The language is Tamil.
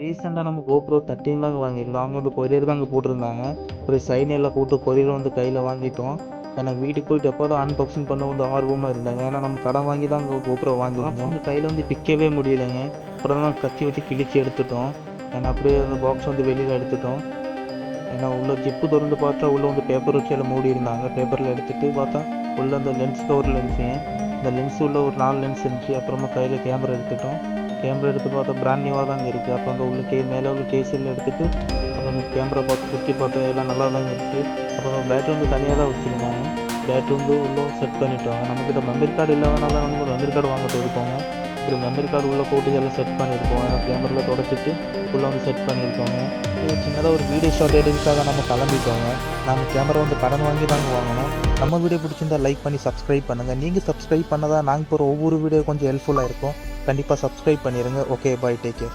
ரீசெண்டாக நம்ம GoPro 13 தாங்க வாங்கியிருந்தோம். அவங்க வந்து கொரியர் தாங்க போட்டிருந்தாங்க. ஒரு சைனையில் போட்டு கொரியர் வந்து கையில் வாங்கிட்டோம். எனக்கு வீட்டுக்கு போயிட்டு எப்போ தான் அன்பாக்சிங் பண்ண வந்து ஆர்வமாக இருந்தாங்க. ஏன்னா நம்ம கடன் வாங்கி தான் GoPro வாங்கியிருந்தோம். வந்து கையில் வந்து பிக்கவே முடியலைங்க. அப்புறம் தான் கத்தி வச்சு கிழிச்சு எடுத்துட்டோம். ஏன்னா அப்படியே அந்த பாக்ஸ் வந்து வெளியில் எடுத்துட்டோம். ஏன்னா உள்ள ஜிப்பு திறந்து பார்த்தா உள்ளே வந்து பேப்பர் வச்சு எல்லாம் மூடி இருந்தாங்க. பேப்பரில் எடுத்துகிட்டு பார்த்தா உள்ள அந்த லென்ஸ் கவர் லென்ஸுங்க. இந்த லென்ஸ் உள்ள ஒரு 4 லென்ஸ் இருந்துச்சு. அப்புறமா கையில் கேமரா எடுத்துட்டோம். கேமரா எடுத்து பார்த்தா பிராண்ட் நியூவாக தாங்க இருக்குது. அப்போ அங்கே உள்ள மேலே உள்ள கேஸில் எடுத்துகிட்டு அப்புறம் கேமரா பார்த்து சுற்றி பார்த்தா எல்லாம் நல்லா தாங்க இருக்குது. அப்புறம் பேட்ரி வந்து தனியாக தான் வச்சுருந்தாங்க. பேட்ரி வந்து உள்ளே செட் பண்ணிட்டோம். நம்மக்கிட்ட மெமரி கார்டு இல்லாதனால நம்ம ஒரு மெமரி கார்டு வாங்கிட்டு இருக்கோங்க. ஒரு மெமரி கார்டு உள்ளே போட்டு எல்லாம் செட் பண்ணியிருக்கோம். ஏன்னா கேமராவில் தொடச்சிட்டு உள்ளே வந்து செட் பண்ணியிருக்கோங்க. சின்னதாக ஒரு வீடியோ ஷார்ட் எடுக்கிறதுக்காக நம்ம கிளம்பிட்டோங்க. நாங்கள் கேமரா வந்து கடன் வாங்கி தாங்க வாங்கினோம். நம்ம வீடியோ பிடிச்சிருந்தா லைக் பண்ணி சப்ஸ்கிரைப் பண்ணுங்கள். நீங்கள் சப்ஸ்கிரைப் பண்ணதான் நாங்கள் போகிற ஒவ்வொரு வீடியோ கொஞ்சம் ஹெல்ப்ஃபுல்லாக இருக்கும். கண்டிப்பாக சப்ஸ்கிரைப் பண்ணிடுங்க. ஓகே, பாய், டேக் கேர்.